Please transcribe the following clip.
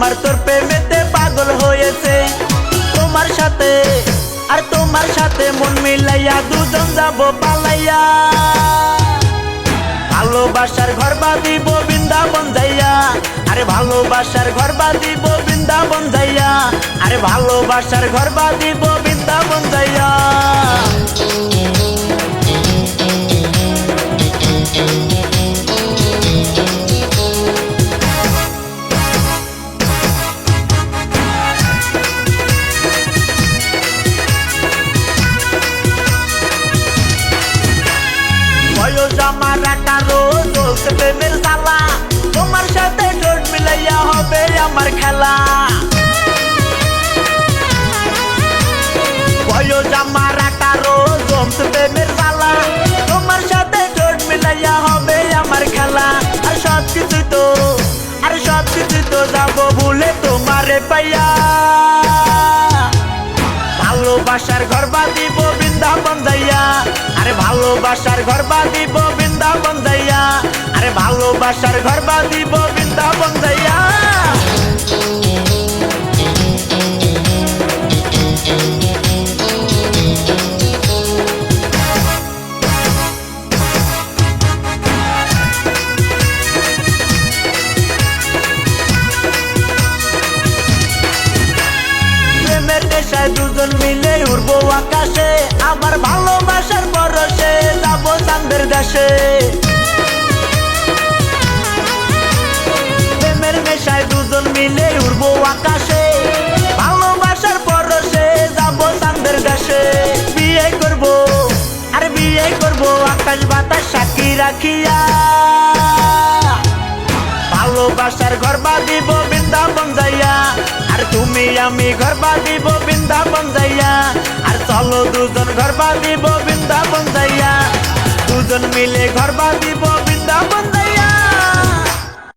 আমার তোর প্রেমেতে পাগল হয়েছে। তোমার সাথে আর তোমার সাথে মন মিলাইয়া দুজন যাব পালাইয়া। ভালোবাসার ঘর বাঁধিব বৃন্দাবন যাইয়া, আরে ভালোবাসার ঘর বাঁধিব বৃন্দাবন যাইয়া, আরে ভালোবাসার ঘর বাঁধিব বৃন্দাবন যাইয়া। বয়স আমার 18, চলছে প্রেমের জ্বালা। তোমার সাথে ঠোঁট মিলাইয়া হবে আমার খেলা। বয়স আমার 18, চলছে প্রেমের জ্বালা। তোমার সাথে ঠোঁট মিলাইয়া হবে আমার খেলা। আর সবকিছু তো যাবো ভুলে তোমারে পাইয়া। ভালোবাসার ঘর বাঁধিব বৃন্দাবন যাইয়া, আরে ভালোবাসার ঘর বাঁধিব বৃন্দাবন যাইয়া, আরে ভালোবাসার ঘর বাঁধিব বৃন্দাবন যাইয়া। প্রেমের নেশায় দুজন মিলে উড়বো আকাশে, আমার ভালোবাসার পরশে যাব চাঁদের দেশে। প্রেমের নেশায় দুজন মিলে উড়বো আকাশে, ভালোবাসার পরশে যাব চাঁদের দেশে। বিয়ে করবো আর বিয়ে করবো আকাশ বাতাস সাক্ষী রাখিয়া। ভালোবাসার ঘর বাঁধিব বৃন্দাবন যাইয়া, আর তুমি আমি ঘর বাঁধিব বৃন্দাবন যাইয়া। আর চলো দুজন ঘর বাঁধিব বৃন্দাবন যাইয়া, দুজন মিলে ঘর বাঁধিব বৃন্দাবন যাইয়া।